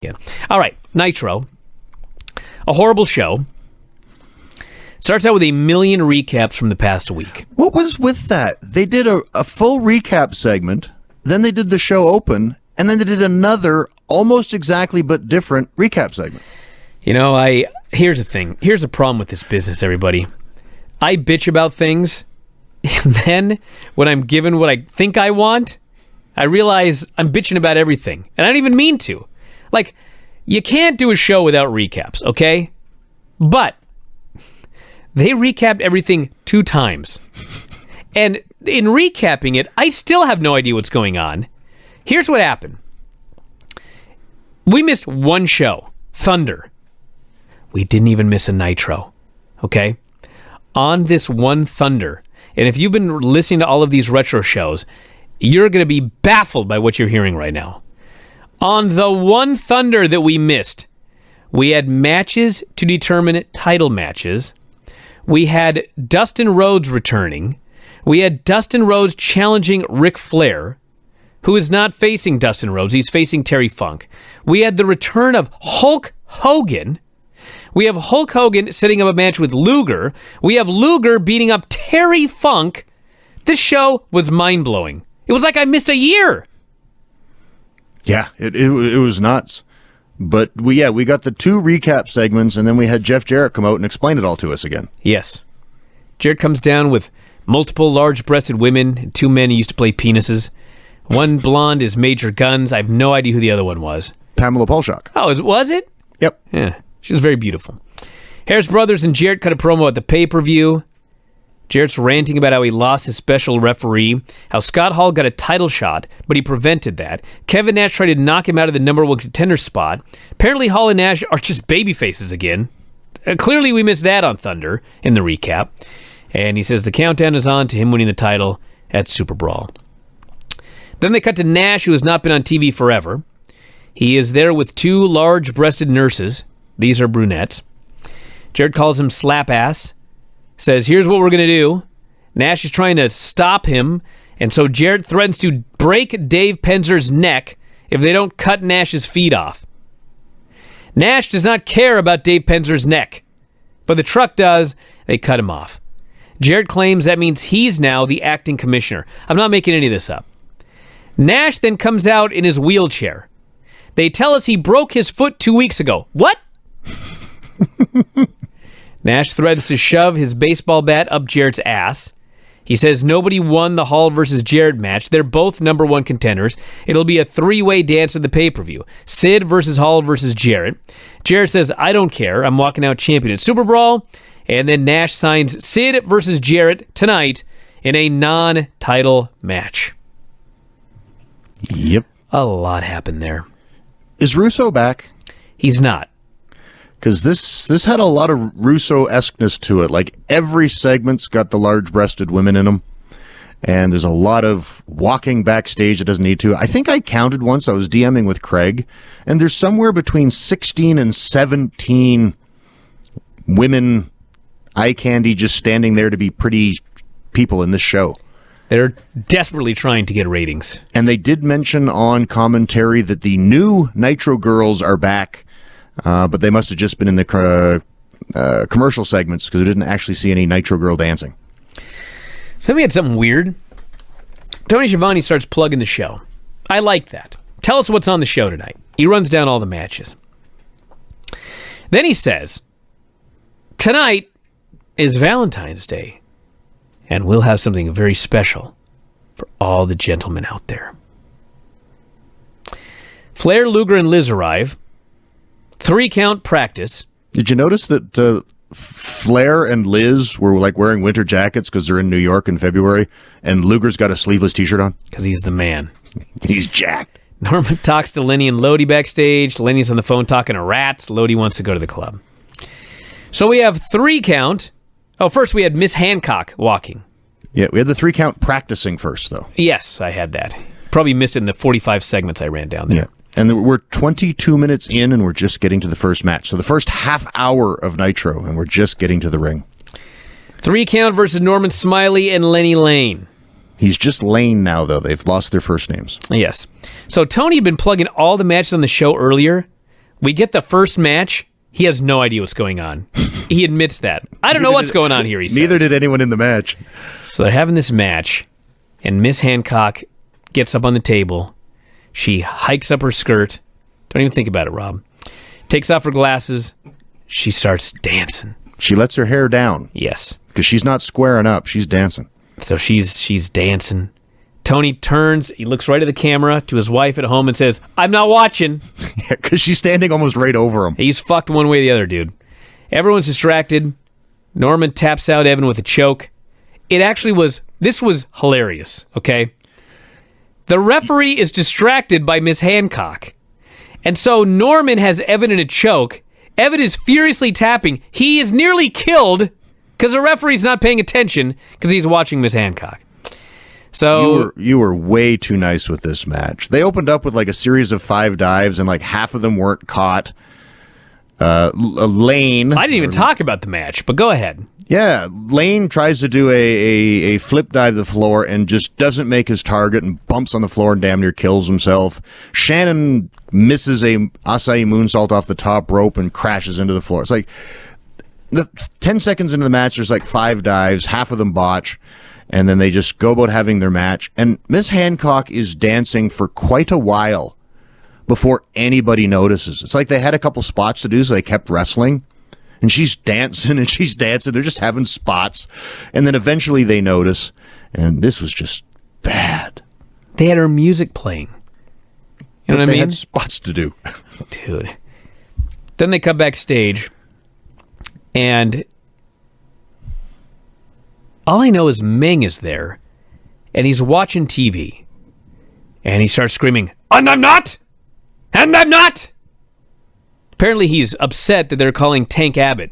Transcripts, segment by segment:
Yeah. All right, Nitro. A horrible show. Starts out with 1 million recaps from the past week. What was with that? They did a full recap segment, then they did the show open, and then they did another almost exactly but different recap segment. You know, here's the thing. Here's the problem with this business, everybody. I bitch about things, and then when I'm given what I think I want, I realize I'm bitching about everything, and I don't even mean to. Like, you can't do a show without recaps, okay? But they recapped everything 2 times. And in recapping it, I still have no idea what's going on. Here's what happened. We missed one show, Thunder. We didn't even miss a Nitro, okay? On this one Thunder, and if you've been listening to all of these retro shows, you're going to be baffled by what you're hearing right now. On the one Thunder that we missed, we had matches to determine title matches. We had Dustin Rhodes returning. We had Dustin Rhodes challenging Ric Flair, who is not facing Dustin Rhodes. He's facing Terry Funk. We had the return of Hulk Hogan. We have Hulk Hogan setting up a match with Luger. We have Luger beating up Terry Funk. This show was mind-blowing. It was like I missed a year. Yeah, it was nuts. But we got the 2 recap segments, and then we had Jeff Jarrett come out and explain it all to us again. Yes. Jarrett comes down with multiple large-breasted women and 2 men who used to play penises. One blonde is Major Guns. I have no idea who the other one was. Pamela Polshock. Oh, was it? Yep. Yeah, she was very beautiful. Harris Brothers and Jarrett cut a promo at the pay-per-view. Jarrett's ranting about how he lost his special referee, how Scott Hall got a title shot, but he prevented that. Kevin Nash tried to knock him out of the number 1 contender spot. Apparently Hall and Nash are just baby faces again. Clearly we missed that on Thunder in the recap. And he says the countdown is on to him winning the title at Super Brawl. Then they cut to Nash, who has not been on TV forever. He is there with 2 large-breasted nurses. These are brunettes. Jarrett calls him slap ass. Says, here's what we're going to do. Nash is trying to stop him, and so Jarrett threatens to break Dave Penzer's neck if they don't cut Nash's feet off. Nash does not care about Dave Penzer's neck, but the truck does. They cut him off. Jarrett claims that means he's now the acting commissioner. I'm not making any of this up. Nash then comes out in his wheelchair. They tell us he broke his foot 2 weeks ago. What? Nash threatens to shove his baseball bat up Jarrett's ass. He says nobody won the Hall versus Jarrett match. They're both number 1 contenders. It'll be a 3-way dance at the pay-per-view. Sid versus Hall versus Jarrett. Jarrett says, I don't care. I'm walking out champion at Super Brawl. And then Nash signs Sid versus Jarrett tonight in a non-title match. Yep. A lot happened there. Is Russo back? He's not. Because this had a lot of Russo-esqueness to it. Like, every segment's got the large-breasted women in them. And there's a lot of walking backstage that doesn't need to. I think I counted once. I was DMing with Craig. And there's somewhere between 16 and 17 women eye candy just standing there to be pretty people in this show. They're desperately trying to get ratings. And they did mention on commentary that the new Nitro girls are back. But they must have just been in the commercial segments because we didn't actually see any Nitro Girl dancing. So then we had something weird. Tony Schiavone starts plugging the show. I like that. Tell us what's on the show tonight. He runs down all the matches. Then he says, tonight is Valentine's Day, and we'll have something very special for all the gentlemen out there. Flair, Luger, and Liz arrive. 3-count practice. Did you notice that Flair and Liz were like wearing winter jackets because they're in New York in February, and Luger's got a sleeveless t-shirt on? Because he's the man. He's jacked. Norman talks to Lenny and Lodi backstage. Lenny's on the phone talking to rats. Lodi wants to go to the club. So we have 3-count. Oh, first we had Miss Hancock walking. Yeah, we had the 3-count practicing first, though. Yes, I had that. Probably missed it in the 45 segments I ran down there. Yeah. And we're 22 minutes in, and we're just getting to the first match. So the first half hour of Nitro, and we're just getting to the ring. 3-count versus Norman Smiley and Lenny Lane. He's just Lane now, though. They've lost their first names. Yes. So Tony had been plugging all the matches on the show earlier, We get the first match. He has no idea what's going on. He admits that. I don't know what's going on here, he says. Neither did anyone in the match. So they're having this match, and Miss Hancock gets up on the table. She hikes up her skirt. Don't even think about it, Rob. Takes off her glasses. She starts dancing. She lets her hair down. Yes. Because she's not squaring up. She's dancing. So she's dancing. Tony turns. He looks right at the camera to his wife at home and says, I'm not watching. Yeah, because she's standing almost right over him. He's fucked one way or the other, dude. Everyone's distracted. Norman taps out Evan with a choke. This was hilarious, okay? The referee is distracted by Miss Hancock. And so Norman has Evan in a choke. Evan is furiously tapping. He is nearly killed because the referee's not paying attention because he's watching Miss Hancock. So you were way too nice with this match. They opened up with like a series of 5 dives, and like half of them weren't caught. Lane. I didn't even talk about the match, but go ahead. Yeah, Lane tries to do a flip dive to the floor and just doesn't make his target and bumps on the floor and damn near kills himself. Shannon misses a acai moonsault off the top rope and crashes into the floor. It's like 10 seconds into the match, there's like 5 dives, half of them botch, and then they just go about having their match. And Miss Hancock is dancing for quite a while before anybody notices. It's like they had a couple spots to do, so they kept wrestling. And she's dancing, and she's dancing. They're just having spots. And then eventually they notice. And this was just bad. They had her music playing. You know what I mean? They had spots to do. Dude. Then they come backstage. And all I know is Ming is there. And he's watching TV. And he starts screaming, and I'm not! And I'm not! Apparently he's upset that they're calling Tank Abbott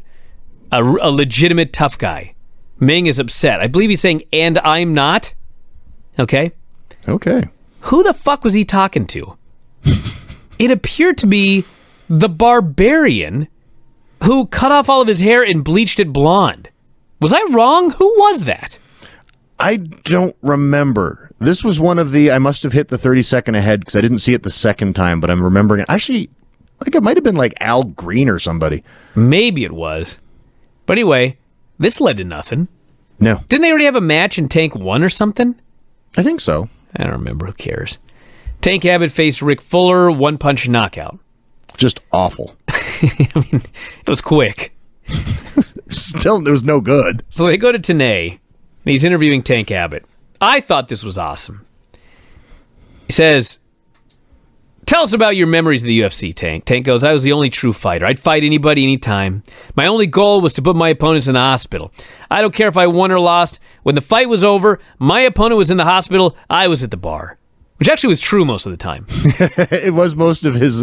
a legitimate tough guy. Ming is upset. I believe he's saying, and I'm not? Okay? Okay. Who the fuck was he talking to? It appeared to be the Barbarian who cut off all of his hair and bleached it blonde. Was I wrong? Who was that? I don't remember. This was one of I must have hit the 30-second ahead because I didn't see it the second time, but I'm remembering it. Actually, like it might have been like Al Green or somebody. Maybe it was. But anyway, this led to nothing. No. Didn't they already have a match and Tank won or something? I think so. I don't remember. Who cares? Tank Abbott faced Rick Fuller, one-punch knockout. Just awful. I mean, it was quick. Still, it was no good. So they go to Tenay, and he's interviewing Tank Abbott. I thought this was awesome. He says, tell us about your memories of the UFC, Tank. Tank goes, I was the only true fighter. I'd fight anybody, anytime. My only goal was to put my opponents in the hospital. I don't care if I won or lost. When the fight was over, my opponent was in the hospital. I was at the bar. Which actually was true most of the time. It was most of his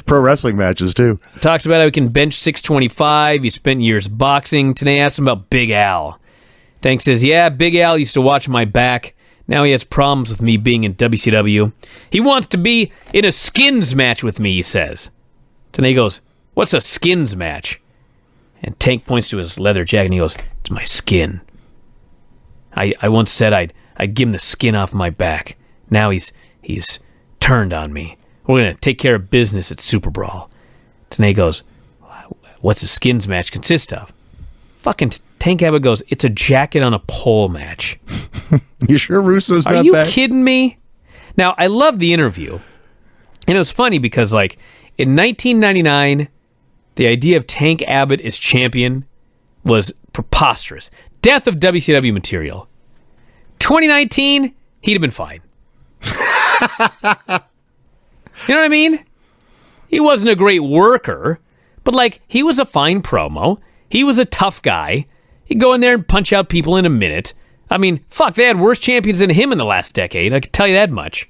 pro wrestling matches, too. Talks about how he can bench 625. He spent years boxing. Tenay asks him about Big Al. Tank says, yeah, Big Al used to watch my back. Now he has problems with me being in WCW. He wants to be in a skins match with me, he says. Tenay goes, what's a skins match? And Tank points to his leather jacket and he goes, it's my skin. I once said I'd give him the skin off my back. Now he's turned on me. We're going to take care of business at Super Brawl. Tenay goes, what's the skins match consist of? Fucking Tank Abbott goes, it's a jacket on a pole match. You sure Russo's not Are you back? kidding me? Now, I love the interview. And it was funny because, like, in 1999, the idea of Tank Abbott as champion was preposterous. Death of WCW material. 2019, he'd have been fine. You know what I mean? He wasn't a great worker, but, like, he was a fine promo. He was a tough guy. He'd go in there and punch out people in a minute. I mean, fuck, they had worse champions than him in the last decade. I can tell you that much.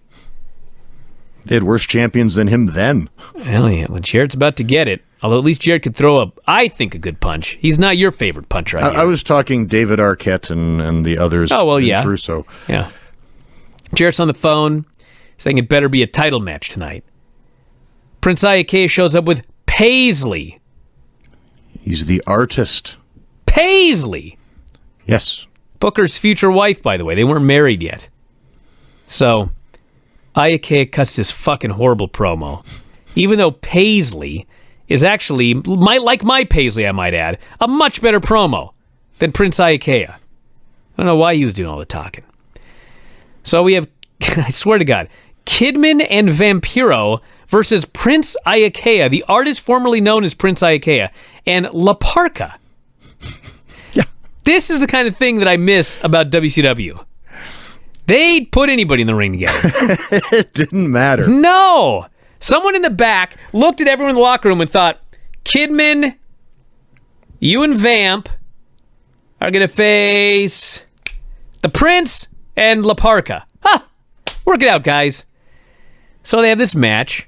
They had worse champions than him then. Hell yeah. Well, Jarrett's about to get it. Although at least Jarrett could throw I think, a good punch. He's not your favorite puncher, I was talking David Arquette and the others. Oh, well, yeah. Russo. Yeah. Jarrett's on the phone saying it better be a title match tonight. Prince Iake shows up with Paisley. He's the artist. Paisley! Yes. Booker's future wife, by the way. They weren't married yet. So, Iake cuts this fucking horrible promo. Even though Paisley is actually, like my Paisley, I might add, a much better promo than Prince Iakea. I don't know why he was doing all the talking. So we have, I swear to God, Kidman and Vampiro versus Prince Iakea, the artist formerly known as Prince Iakea, and La Parka. Yeah. This is the kind of thing that I miss about WCW. They'd put anybody in the ring together. It didn't matter. No! Someone in the back looked at everyone in the locker room and thought, Kidman, you and Vamp are going to face the Prince and La Parka. Ha! Work it out, guys. So they have this match.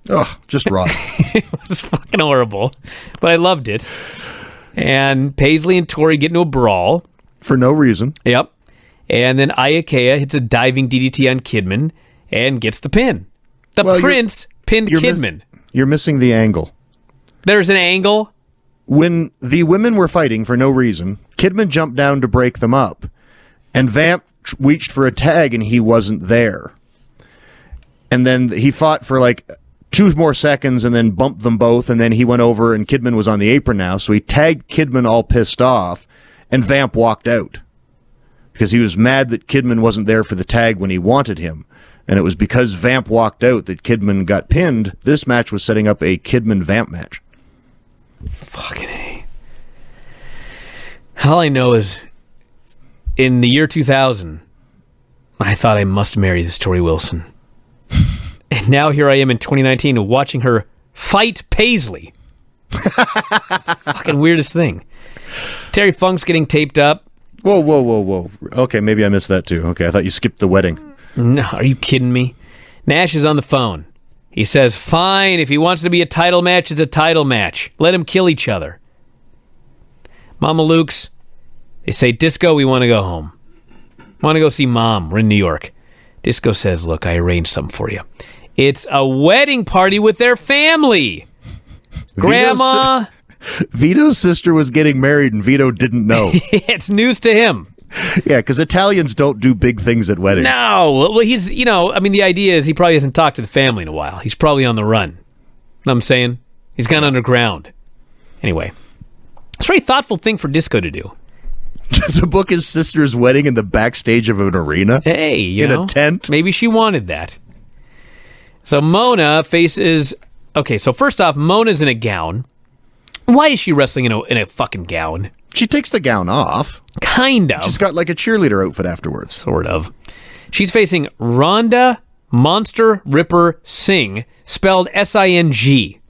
Oh, just rotten. It was fucking horrible, but I loved it. And Paisley and Tori get into a brawl. For no reason. Yep. And then Iakea hits a diving DDT on Kidman and gets the pin. The Prince pinned Kidman. You're missing the angle. There's an angle? When the women were fighting for no reason, Kidman jumped down to break them up, and Vamp reached for a tag and he wasn't there. And then he fought for like 2 more seconds and then bumped them both, and then he went over and Kidman was on the apron now, so he tagged Kidman all pissed off, and Vamp walked out because he was mad that Kidman wasn't there for the tag when he wanted him. And it was because Vamp walked out that Kidman got pinned. This match was setting up a Kidman-Vamp match. Fucking A. All I know is, in the year 2000, I thought I must marry this Tori Wilson. And now here I am in 2019 watching her fight Paisley. It's the fucking weirdest thing. Terry Funk's getting taped up. Whoa. Okay, maybe I missed that too. Okay, I thought you skipped the wedding. No, are you kidding me? Nash is on the phone. He says, fine, if he wants to be a title match, it's a title match. Let them kill each other. Mama Luke's, they say, Disco, we want to go home. Want to go see Mom. We're in New York. Disco says, look, I arranged something for you. It's a wedding party with their family. Grandma. Vito's sister was getting married and Vito didn't know. It's news to him. Yeah, because Italians don't do big things at weddings. No. Well, he's, the idea is he probably hasn't talked to the family in a while. He's probably on the run. Know what I'm saying? He's gone underground. Anyway, it's a very thoughtful thing for Disco to do. To book his sister's wedding in the backstage of an arena? Hey, in a tent? Maybe she wanted that. So Mona faces... Okay, so first off, Mona's in a gown. Why is she wrestling in a fucking gown? She takes the gown off. Kind of. She's got like a cheerleader outfit afterwards. Sort of. She's facing Rhonda Monster Ripper Singh, spelled S-I-N-G.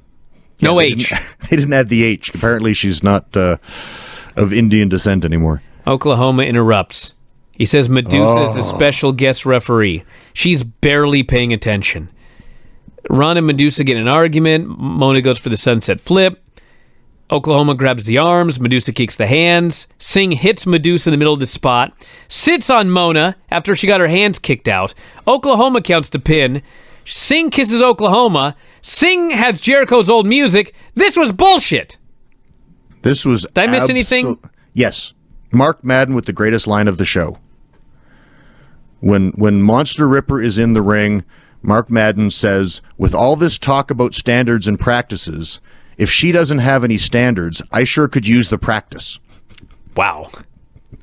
No H. They didn't add the H. Apparently she's not of Indian descent anymore. Oklahoma interrupts. He says Medusa is a special guest referee. She's barely paying attention. Ron and Medusa get in an argument. Mona goes for the sunset flip. Oklahoma grabs the arms. Medusa kicks the hands. Singh hits Medusa in the middle of the spot. Sits on Mona after she got her hands kicked out. Oklahoma counts the pin. Singh kisses Oklahoma. Singh has Jericho's old music. This was bullshit. This was... Did I miss anything? Yes. Mark Madden with the greatest line of the show. When Monster Ripper is in the ring, Mark Madden says, with all this talk about standards and practices... If she doesn't have any standards, I sure could use the practice. Wow.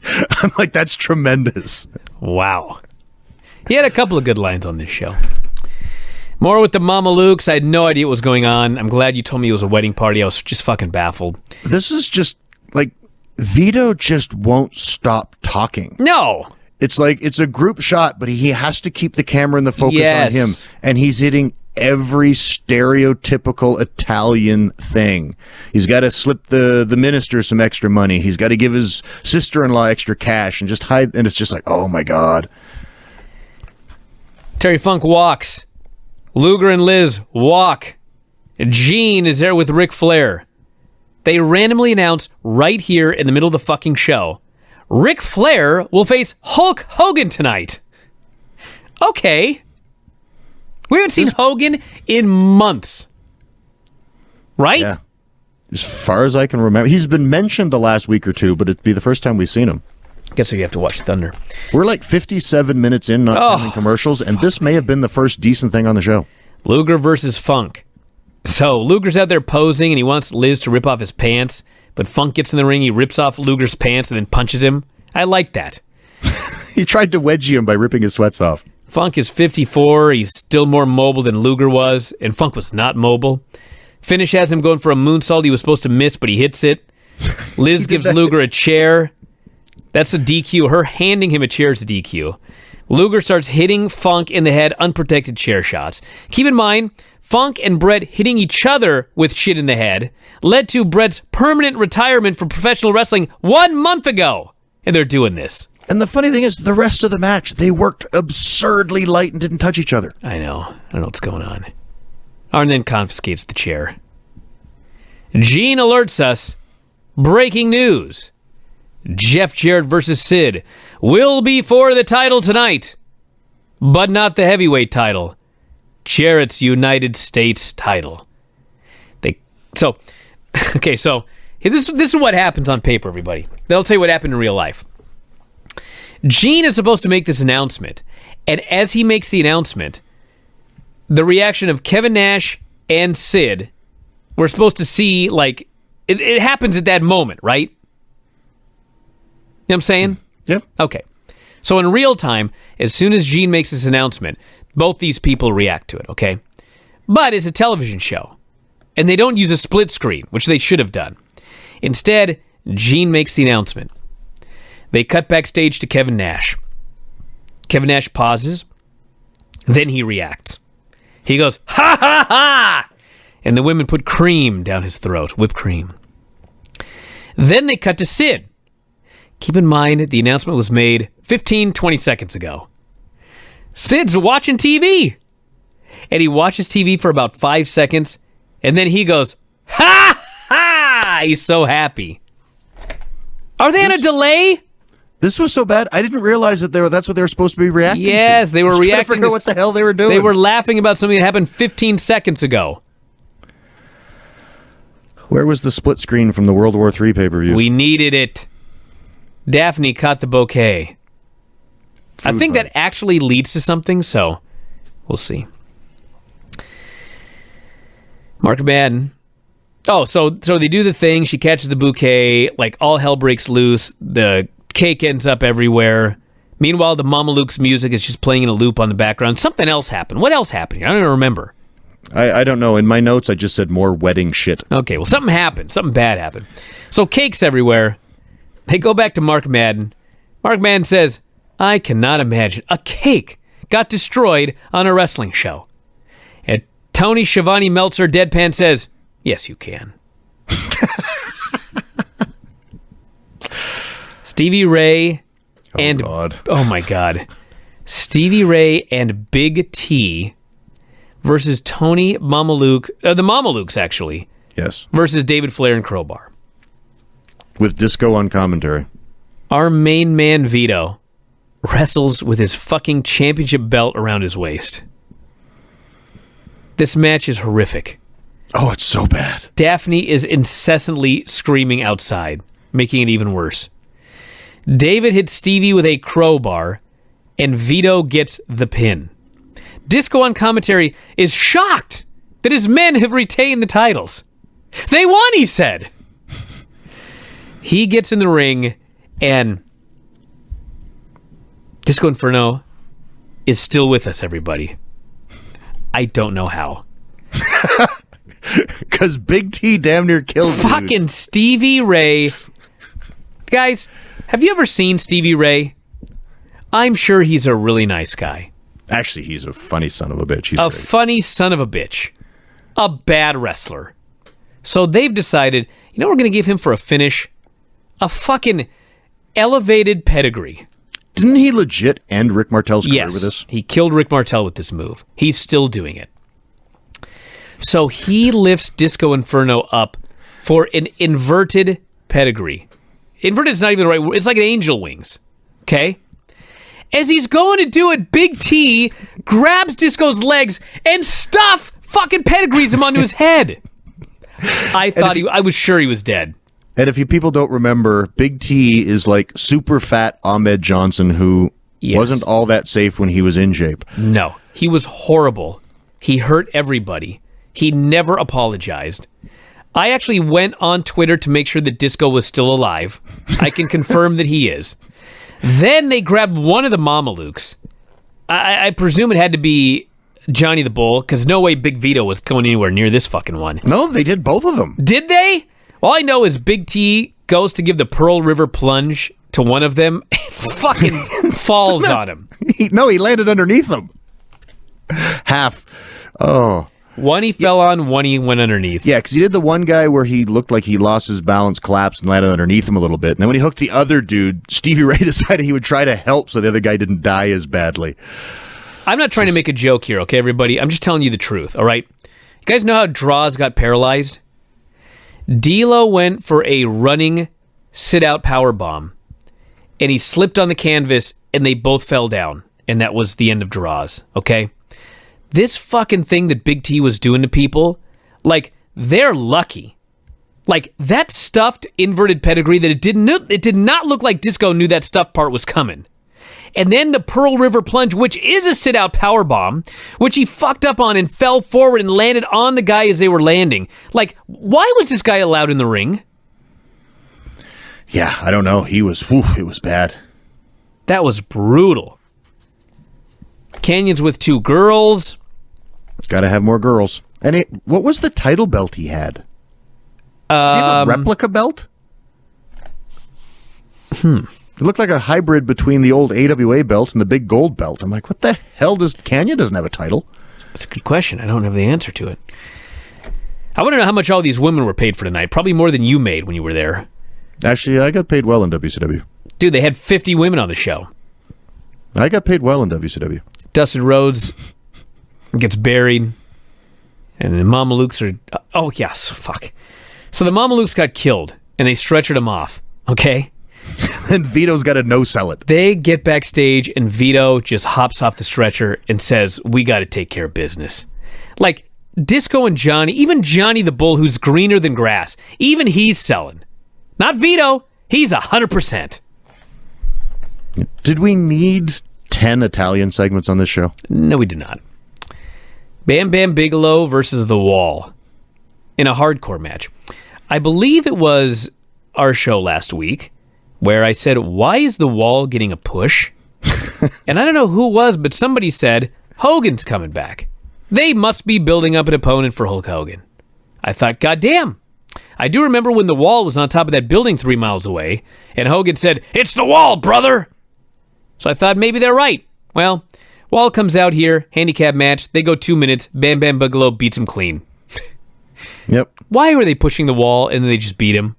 I'm like, that's tremendous. Wow. He had a couple of good lines on this show. More with the Mama Lukes. I had no idea what was going on. I'm glad you told me it was a wedding party. I was just fucking baffled. This is just, like, Vito just won't stop talking. No. It's like, it's a group shot, but he has to keep the camera and the focus on him. And he's hitting every stereotypical Italian thing. He's got to slip the minister some extra money. He's got to give his sister-in-law extra cash and just hide. And it's just like, oh my God. Terry Funk walks. Luger and Liz walk. Gene is there with Ric Flair. They randomly announce right here in the middle of the fucking show, Ric Flair will face Hulk Hogan tonight. Okay. We haven't seen Hogan in months. Right? Yeah. As far as I can remember. He's been mentioned the last week or two, but it'd be the first time we've seen him. Guess you have to watch Thunder. We're like 57 minutes in, not counting commercials, and this may have been the first decent thing on the show. Luger versus Funk. So Luger's out there posing, and he wants Liz to rip off his pants, but Funk gets in the ring, he rips off Luger's pants and then punches him. I like that. He tried to wedgie him by ripping his sweats off. Funk is 54, he's still more mobile than Luger was, and Funk was not mobile. Finish has him going for a moonsault he was supposed to miss, but he hits it. Liz gives Luger a chair. That's a DQ. Her handing him a chair is a DQ. Luger starts hitting Funk in the head, unprotected chair shots. Keep in mind, Funk and Brett hitting each other with shit in the head led to Brett's permanent retirement from professional wrestling 1 month ago. And they're doing this. And the funny thing is, the rest of the match, they worked absurdly light and didn't touch each other. I know. I don't know what's going on. Arn then confiscates the chair. Gene alerts us. Breaking news. Jeff Jarrett versus Sid will be for the title tonight, but not the heavyweight title. Jarrett's United States title. So this is what happens on paper, everybody. They'll tell you what happened in real life. Gene is supposed to make this announcement, and as he makes the announcement, the reaction of Kevin Nash and Sid, we're supposed to see, like, it happens at that moment, right? You know what I'm saying? Yep. Okay. So in real time, as soon as Gene makes this announcement, both these people react to it, okay? But it's a television show, and they don't use a split screen, which they should have done. Instead, Gene makes the announcement. They cut backstage to Kevin Nash. Kevin Nash pauses. Then he reacts. He goes, ha ha ha! And the women put cream down his throat, whipped cream. Then they cut to Sid. Keep in mind, the announcement was made 15, 20 seconds ago. Sid's watching TV. And he watches TV for about 5 seconds, and then he goes, ha ha! He's so happy. Are they on a delay? This was so bad, I didn't realize that that's what they were supposed to be reacting to. Yes, they were reacting. I figure out what the hell they were doing. They were laughing about something that happened 15 seconds ago. Where was the split screen from the World War III pay-per-views? We needed it. Daphne caught the bouquet. I think that actually leads to something, so we'll see. Mark Madden. Oh, so they do the thing. She catches the bouquet. Like, all hell breaks loose. The cake ends up everywhere. Meanwhile, the Mamuk's music is just playing in a loop on the background. Something else happened. What else happened? I don't even remember. I don't know. In my notes, I just said more wedding shit. Okay, well, something happened. Something bad happened. So cake's everywhere. They go back to Mark Madden. Mark Madden says, I cannot imagine a cake got destroyed on a wrestling show. And Tony Schiavone Meltzer deadpan says, yes, you can. Stevie Ray and... Oh, God. Oh, my God. Stevie Ray and Big T versus Tony Mamuk... the Mamalukes, actually. Yes. Versus David Flair and Crowbar. With Disco on commentary. Our main man, Vito, wrestles with his fucking championship belt around his waist. This match is horrific. Oh, it's so bad. Daphne is incessantly screaming outside, making it even worse. David hits Stevie with a crowbar, and Vito gets the pin. Disco on commentary is shocked that his men have retained the titles. They won, he said. He gets in the ring, and Disco Inferno is still with us, everybody. I don't know how. Because Big T damn near killed fucking dudes. Stevie Ray. Guys, have you ever seen Stevie Ray? I'm sure he's a really nice guy. Actually, he's a funny son of a bitch. He's a great. funny son of a bitch. A bad wrestler. So they've decided, you know what we're going to give him for a finish? A fucking elevated pedigree. Didn't he legit end Rick Martel's career Yes, with this? he killed Rick Martel with this move. He's still doing it. So he lifts Disco Inferno up for an inverted pedigree. Inverted is not even the right word. It's like an angel wings. Okay? As he's going to do it, Big T grabs Disco's legs and fucking pedigrees him onto his head. I was sure he was dead. And if you people don't remember, Big T is like super fat Ahmed Johnson who wasn't all that safe when he was in shape. No, he was horrible. He hurt everybody. He never apologized. I actually went on Twitter to make sure that Disco was still alive. I can confirm that he is. Then they grabbed one of the Mamalukes. I presume it had to be Johnny the Bull, because no way Big Vito was going anywhere near this fucking one. No, they did both of them. Did they? All I know is Big T goes to give the Pearl River plunge to one of them and fucking falls on him. He landed underneath them. Half. Oh. One he fell on, one he went underneath. Yeah, because he did the one guy where he looked like he lost his balance, collapsed, and landed underneath him a little bit. And then when he hooked the other dude, Stevie Ray decided he would try to help so the other guy didn't die as badly. I'm not trying to make a joke here, okay, everybody? I'm just telling you the truth, all right? You guys know how Draws got paralyzed? D'Lo went for a running sit-out power bomb, and he slipped on the canvas, and they both fell down, and that was the end of Draws, okay? This fucking thing that Big T was doing to people, like, they're lucky. Like, that stuffed inverted pedigree, that it did not look like Disco knew that stuffed part was coming. And then the Pearl River plunge, which is a sit-out power bomb, which he fucked up on and fell forward and landed on the guy as they were landing. Like, why was this guy allowed in the ring? Yeah, I don't know. It was bad. That was brutal. Canyon's with two girls. Gotta have more girls. And what was the title belt he had? Did he have a replica belt? It looked like a hybrid between the old AWA belt and the big gold belt. I'm like, what the hell Canyon doesn't have a title? That's a good question. I don't have the answer to it. I want to know how much all these women were paid for tonight. Probably more than you made when you were there. Actually, I got paid well in WCW. Dude, they had 50 women on the show. I got paid well in WCW. Dustin Rhodes gets buried. And the Mamalukes are... Oh, yes. Fuck. So the Mamalukes got killed, and they stretchered him off. Okay? And Vito's got to no-sell it. They get backstage, and Vito just hops off the stretcher and says, we got to take care of business. Like, Disco and Johnny, even Johnny the Bull, who's greener than grass, even he's selling. Not Vito. He's 100%. Did we need 10 Italian segments on this show? No, we did not. Bam Bam Bigalow versus The Wall in a hardcore match. I believe it was our show last week where I said, why is The Wall getting a push? And I don't know who it was, but somebody said, Hogan's coming back. They must be building up an opponent for Hulk Hogan. I thought, goddamn. I do remember when The Wall was on top of that building 3 miles away, and Hogan said, it's The Wall, brother! So I thought maybe they're right. Well, Wall comes out here, handicap match, they go 2 minutes, Bam Bam Bigelow beats him clean. Yep. Why were they pushing The Wall and then they just beat him?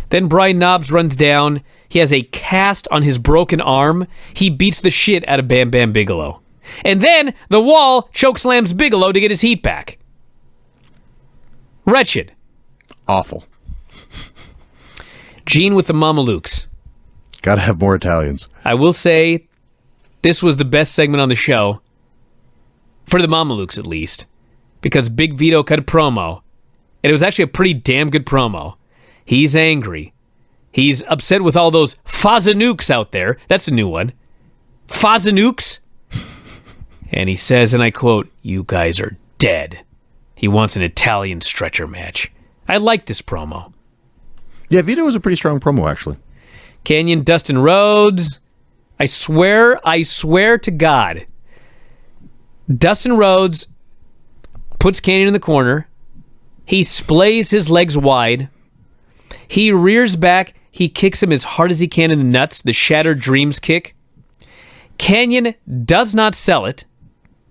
Then Brian Knobbs runs down. He has a cast on his broken arm. He beats the shit out of Bam Bam Bigelow. And then The Wall chokeslams Bigelow to get his heat back. Wretched. Awful. Gene with the Mamalukes. Gotta have more Italians. I will say this was the best segment on the show. For the Mamalukes, at least. Because Big Vito cut a promo. And it was actually a pretty damn good promo. He's angry. He's upset with all those Fazanukes out there. That's a new one. Fazanukes. And he says, and I quote, you guys are dead. He wants an Italian stretcher match. I like this promo. Yeah, Vito was a pretty strong promo, actually. Canyon, Dustin Rhodes. I swear to God, Dustin Rhodes puts Canyon in the corner. He splays his legs wide. He rears back. He kicks him as hard as he can in the nuts, the Shattered Dreams kick. Canyon does not sell it.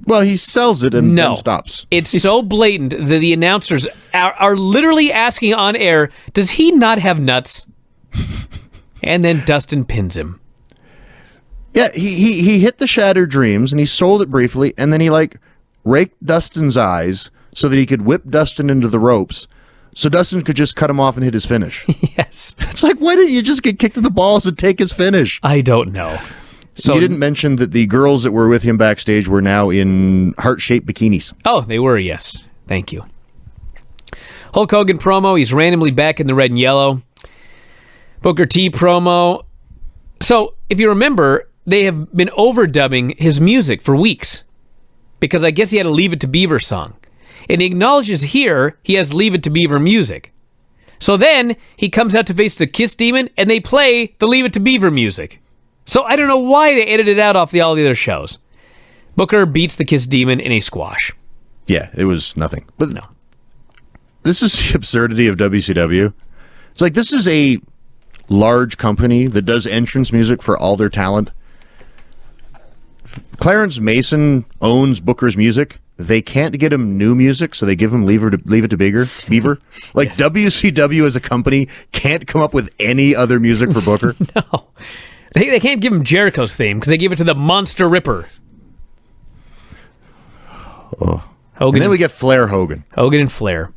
Well, he sells it and then stops. It's so blatant that the announcers are literally asking on air, does he not have nuts? And then Dustin pins him. Yeah, he hit the Shattered Dreams and he sold it briefly, and then he raked Dustin's eyes so that he could whip Dustin into the ropes so Dustin could just cut him off and hit his finish. Yes. It's like, why didn't you just get kicked in the balls and take his finish? I don't know. So you didn't mention that the girls that were with him backstage were now in heart-shaped bikinis. Oh, they were, yes. Thank you. Hulk Hogan promo. He's randomly back in the red and yellow. Booker T promo. So, if you remember, they have been overdubbing his music for weeks. Because I guess he had a Leave It to Beaver song. And he acknowledges here he has Leave It to Beaver music. So then he comes out to face the Kiss Demon, and they play the Leave It to Beaver music. So I don't know why they edited it out off all the other shows. Booker beats the Kiss Demon in a squash. Yeah, it was nothing. But no. This is the absurdity of WCW. It's like, this is a large company that does entrance music for all their talent. Clarence Mason owns Booker's music. They can't get him new music, so they give him Leave It to Beaver. Like, yes. WCW as a company can't come up with any other music for Booker. No. They can't give him Jericho's theme because they give it to the Monster Ripper. Oh. Hogan, and then we get Flair Hogan. Hogan and Flair.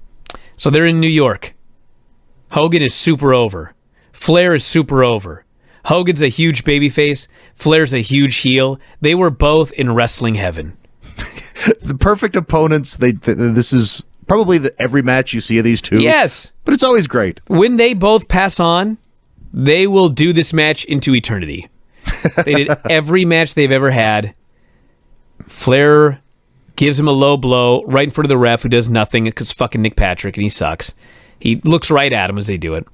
So they're in New York. Hogan is super over. Flair is super over. Hogan's a huge babyface. Flair's a huge heel. They were both in wrestling heaven. The perfect opponents. This is probably every match you see of these two. Yes. But it's always great. When they both pass on, they will do this match into eternity. They did every match they've ever had. Flair gives him a low blow right in front of the ref, who does nothing because fucking Nick Patrick, and he sucks. He looks right at him as they do it.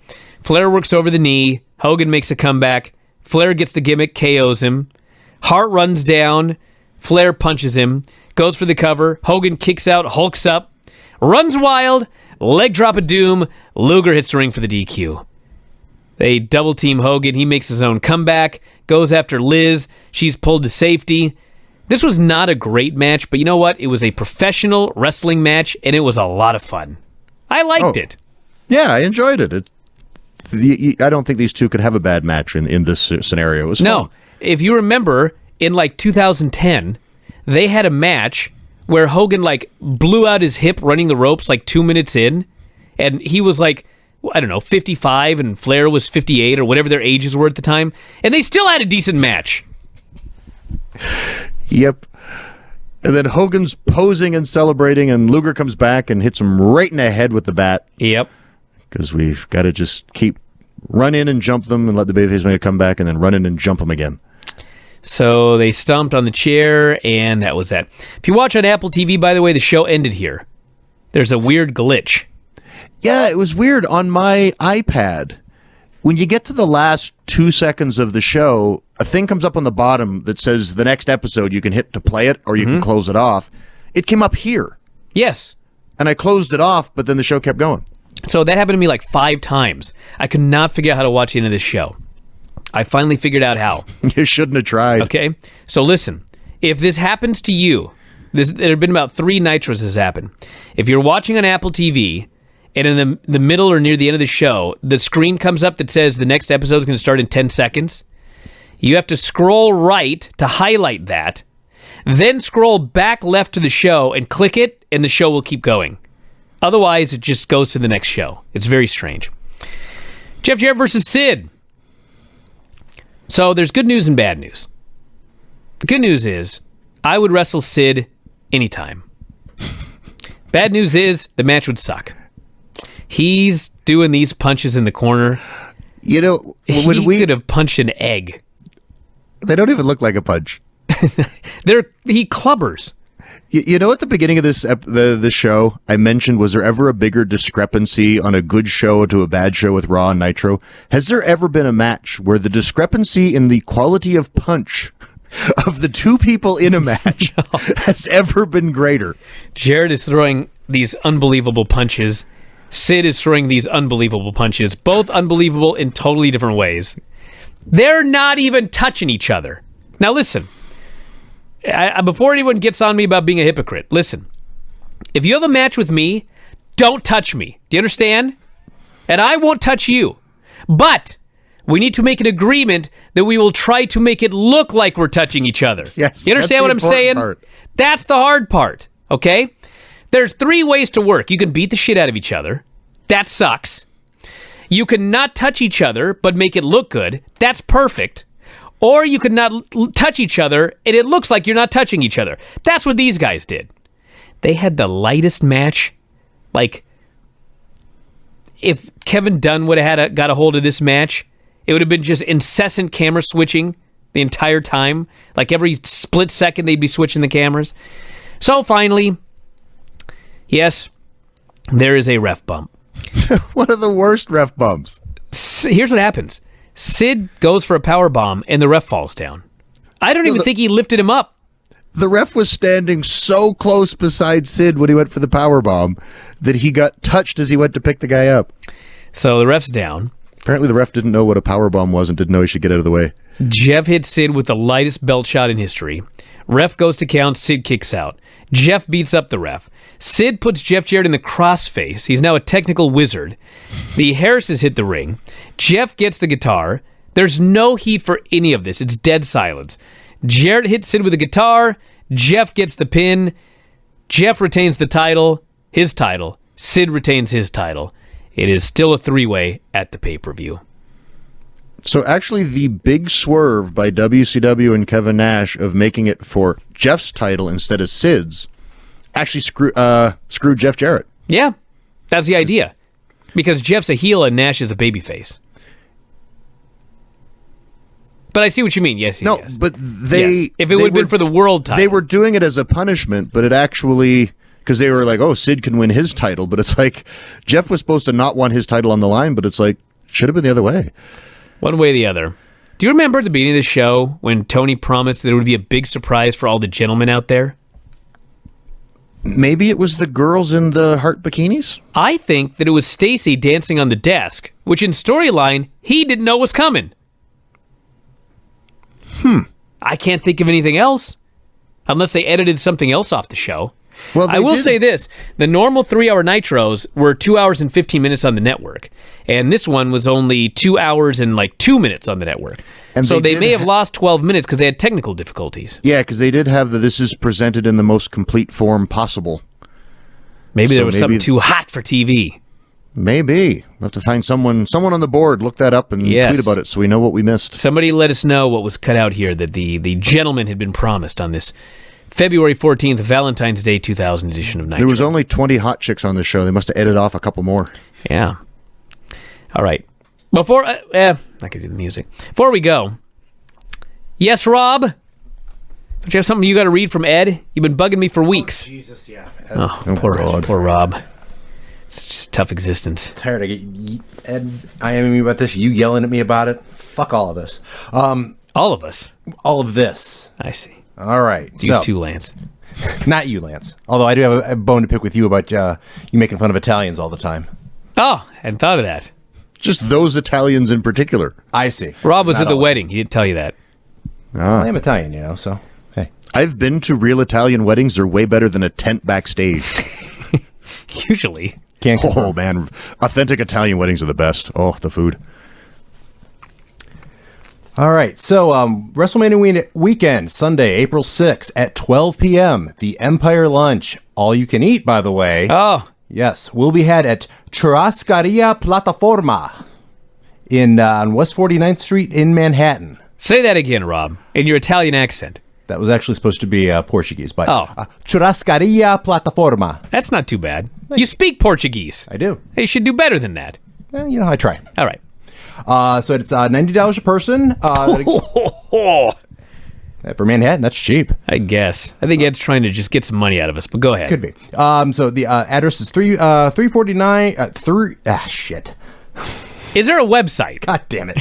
Flair works over the knee. Hogan makes a comeback. Flair gets the gimmick, KOs him. Hart runs down. Flair punches him. Goes for the cover. Hogan kicks out, hulks up. Runs wild. Leg drop of doom. Luger hits the ring for the DQ. They double team Hogan. He makes his own comeback. Goes after Liz. She's pulled to safety. This was not a great match, but you know what? It was a professional wrestling match, and it was a lot of fun. I liked it. Yeah, I enjoyed it. I don't think these two could have a bad match in this scenario. It was fun. No. If you remember, in 2010, they had a match where Hogan blew out his hip running the ropes 2 minutes in, and he was 55, and Flair was 58 or whatever their ages were at the time, and they still had a decent match. Yep. And then Hogan's posing and celebrating, and Luger comes back and hits him right in the head with the bat. Yep. Because we've got to just run in and jump them and let the babyface man come back and then run in and jump them again. So they stomped on the chair, and that was that. If you watch on Apple TV, by the way, the show ended here. There's a weird glitch. Yeah, it was weird. On my iPad, when you get to the last 2 seconds of the show, a thing comes up on the bottom that says the next episode you can hit to play it, or you can close it off. It came up here. Yes. And I closed it off, but then the show kept going. So that happened to me 5 times. I could not figure out how to watch the end of this show. I finally figured out how. You shouldn't have tried. Okay? So listen, if this happens to you, there have been about 3 Nitros this happened. If you're watching on Apple TV, and in the middle or near the end of the show, the screen comes up that says the next episode is going to start in 10 seconds, you have to scroll right to highlight that, then scroll back left to the show and click it, and the show will keep going. Otherwise, it just goes to the next show. It's very strange. Jeff Jarrett versus Sid. So there's good news and bad news. The good news is I would wrestle Sid anytime. Bad news is the match would suck. He's doing these punches in the corner. You know, when he could have punched an egg. They don't even look like a punch. He clubbers. You know, at the beginning of the show, I mentioned, was there ever a bigger discrepancy on a good show to a bad show with Raw and Nitro? Has there ever been a match where the discrepancy in the quality of punch of the two people in a match has ever been greater? Jarrett is throwing these unbelievable punches. Sid is throwing these unbelievable punches, both unbelievable in totally different ways. They're not even touching each other. Now listen, before anyone gets on me about being a hypocrite, listen. If you have a match with me, don't touch me. Do you understand? And I won't touch you. But we need to make an agreement that we will try to make it look like we're touching each other. Yes. You understand what I'm saying? Part. That's the hard part, okay? There's 3 ways to work. You can beat the shit out of each other. That sucks. You can not touch each other, but make it look good. That's perfect. Or you could not touch each other, and it looks like you're not touching each other. That's what these guys did. They had the lightest match. Like, if Kevin Dunn would have got a hold of this match, it would have been just incessant camera switching the entire time. Like, every split second, they'd be switching the cameras. So, finally, Yes, there is a ref bump. One of the worst ref bumps. Here's what happens. Sid goes for a power bomb, and the ref falls down. I don't even think he lifted him up. The ref was standing so close beside Sid when he went for the power bomb that he got touched as he went to pick the guy up. So the ref's down. Apparently the ref didn't know what a power bomb was and didn't know he should get out of the way. Jeff hits Sid with the lightest belt shot in history. Ref goes to count. Sid kicks out. Jeff beats up the ref. Sid puts Jeff Jarrett in the crossface. He's now a technical wizard. The Harrises hit the ring. Jeff gets the guitar. There's no heat for any of this. It's dead silence. Jarrett hits Sid with a guitar. Jeff gets the pin. Jeff retains the title, his title. Sid retains his title. It is still a three-way at the pay-per-view. So actually the big swerve by WCW and Kevin Nash of making it for Jeff's title instead of Sid's actually screwed Jeff Jarrett. Yeah, that's the idea. Because Jeff's a heel and Nash is a babyface. But I see what you mean. Yes, no, yes. but Yes. If it would have been for the world title. They were doing it as a punishment, but it actually... Because they were like, oh, Sid can win his title. But it's like, Jeff was supposed to not want his title on the line, but it's like, should have been the other way. One way or the other. Do you remember at the beginning of the show when Tony promised that it would be a big surprise for all the gentlemen out there? Maybe it was the girls in the heart bikinis? I think that it was Stacy dancing on the desk, which in storyline, he didn't know was coming. I can't think of anything else. Unless they edited something else off the show. Well, I will say this. The normal 3-hour Nitros were 2 hours and 15 minutes on the network. And this one was only 2 hours and 2 minutes on the network. And so they may have lost 12 minutes because they had technical difficulties. Yeah, because they did have this is presented in the most complete form possible. Maybe there was something too hot for TV. Maybe. We'll have to find someone on the board, look that up and tweet about it so we know what we missed. Somebody let us know what was cut out here that the gentleman had been promised on this February 14th, Valentine's Day 2000 edition of Nitro. There was only 20 hot chicks on this show. They must have edited off a couple more. Yeah. All right. Before, I could do the music. Before we go, yes, Rob? Don't you have something you got to read from Ed? You've been bugging me for weeks. Oh, Jesus, yeah. Poor Rob. It's just a tough existence. Tired of Ed IMing me about this, you yelling at me about it. Fuck all of this. All of us? All of this. I see. All right. You too, Lance. Not you, Lance. Although I do have a bone to pick with you about you making fun of Italians all the time. Oh, hadn't thought of that. Just those Italians in particular. I see. Rob was at the wedding. He didn't tell you that. I am Italian, so hey. I've been to real Italian weddings. They're way better than a tent backstage. Usually. Can't confirm. Oh, man. Authentic Italian weddings are the best. Oh, the food. All right, so WrestleMania weekend, Sunday, April 6th at 12 p.m., the Empire Lunch, all you can eat, by the way. Oh. Yes, will be had at Churrascaria Plataforma on West 49th Street in Manhattan. Say that again, Rob, in your Italian accent. That was actually supposed to be Portuguese, but Oh. Churrascaria Plataforma. That's not too bad. You speak Portuguese. I do. You should do better than that. I try. All right. So it's $90 a person. For Manhattan, that's cheap. I guess. I think Ed's trying to just get some money out of us, but go ahead. Could be. So the address is 349. Shit. Is there a website? God damn it.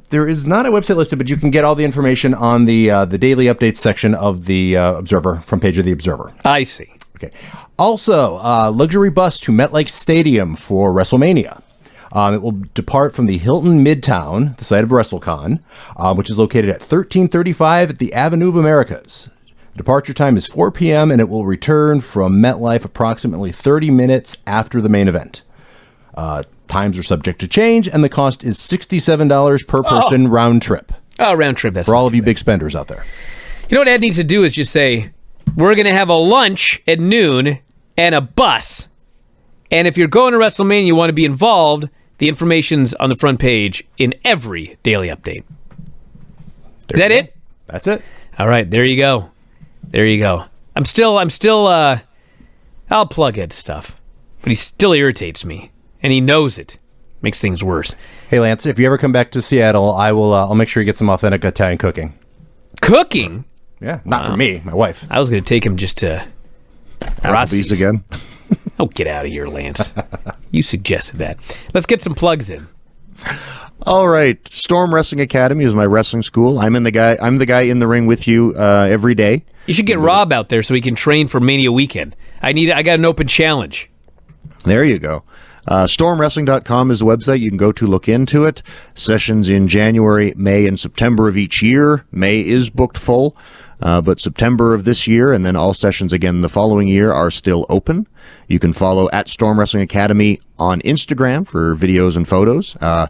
There is not a website listed, but you can get all the information on the daily updates section of the Observer, front page of the Observer. I see. Okay. Also, luxury bus to MetLife Stadium for WrestleMania. It will depart from the Hilton Midtown, the site of WrestleCon, which is located at 1335 at the Avenue of Americas. Departure time is 4 p.m., and it will return from MetLife approximately 30 minutes after the main event. Times are subject to change, and the cost is $67 per person round trip. Oh, round trip. That's for all of you big spenders out there. You know what Ed needs to do is just say, we're going to have a lunch at noon and a bus. And if you're going to WrestleMania, you want to be involved, the information's on the front page in every daily update. Is that it? That's it. All right, there you go. There you go. I'm still I'll plug Ed's stuff, but he still irritates me, and he knows it. Makes things worse. Hey, Lance, if you ever come back to Seattle, I'll make sure you get some authentic Italian cooking. Cooking? Yeah, not for me, my wife. I was going to take him just to Applebee's again. Oh, get out of here, Lance. You suggested that. Let's get some plugs in. All right, Storm Wrestling Academy is my wrestling school. I'm the guy in the ring with you every day. You should get Rob out there so he can train for Mania weekend. I got an open challenge. There you go. Stormwrestling.com is the website you can go to look into it. Sessions in January, May, and September of each year. May is booked full, but September of this year and then all sessions again the following year are still open. You can follow at Storm Wrestling Academy on Instagram for videos and photos. A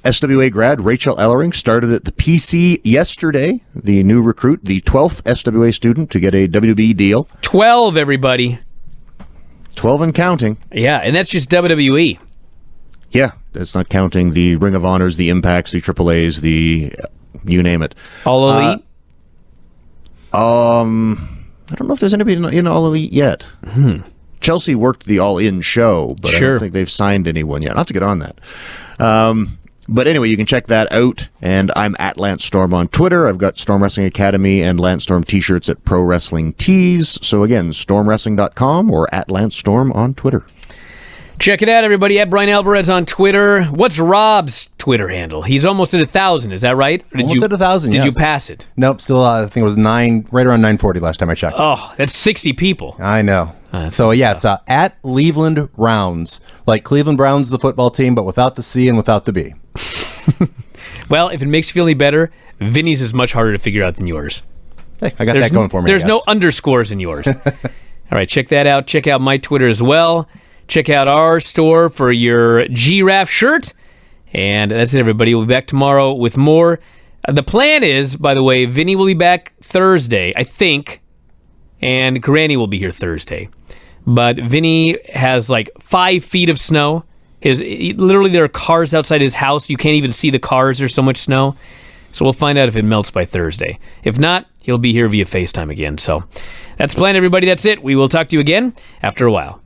SWA grad, Rachel Ellering, started at the PC yesterday, the new recruit, the 12th SWA student to get a WWE deal. 12, everybody. 12 and counting. Yeah, and that's just WWE. Yeah, that's not counting the Ring of Honors, the Impacts, the AAAs, the you name it. All Elite? I don't know if there's anybody in All Elite yet. Chelsea worked the All In show, but I don't think they've signed anyone yet. I'll have to get on that. But anyway, you can check that out. And I'm at Lance Storm on Twitter. I've got Storm Wrestling Academy and Lance Storm t-shirts at Pro Wrestling Tees. So again, stormwrestling.com or at Lance Storm on Twitter. Check it out, everybody. At Brian Alvarez on Twitter. What's Rob's Twitter handle? He's almost at 1,000. Is that right? Almost at 1,000, Did yes. you pass it? Nope, still, I think it was right around 940 last time I checked. Oh, that's 60 people. I know. So, yeah, it's at Cleveland Browns. Like Cleveland Browns, the football team, but without the C and without the B. Well, if it makes you feel any better, Vinny's is much harder to figure out than yours. Hey, I got that going for me. There's no underscores in yours. All right, check that out. Check out my Twitter as well. Check out our store for your Giraffe shirt. And that's it, everybody. We'll be back tomorrow with more. The plan is, by the way, Vinny will be back Thursday, I think, and Granny will be here Thursday. But Vinny has like 5 feet of snow. Literally, there are cars outside his house. You can't even see the cars. There's so much snow. So we'll find out if it melts by Thursday. If not, he'll be here via FaceTime again. So that's the plan, everybody. That's it. We will talk to you again after a while.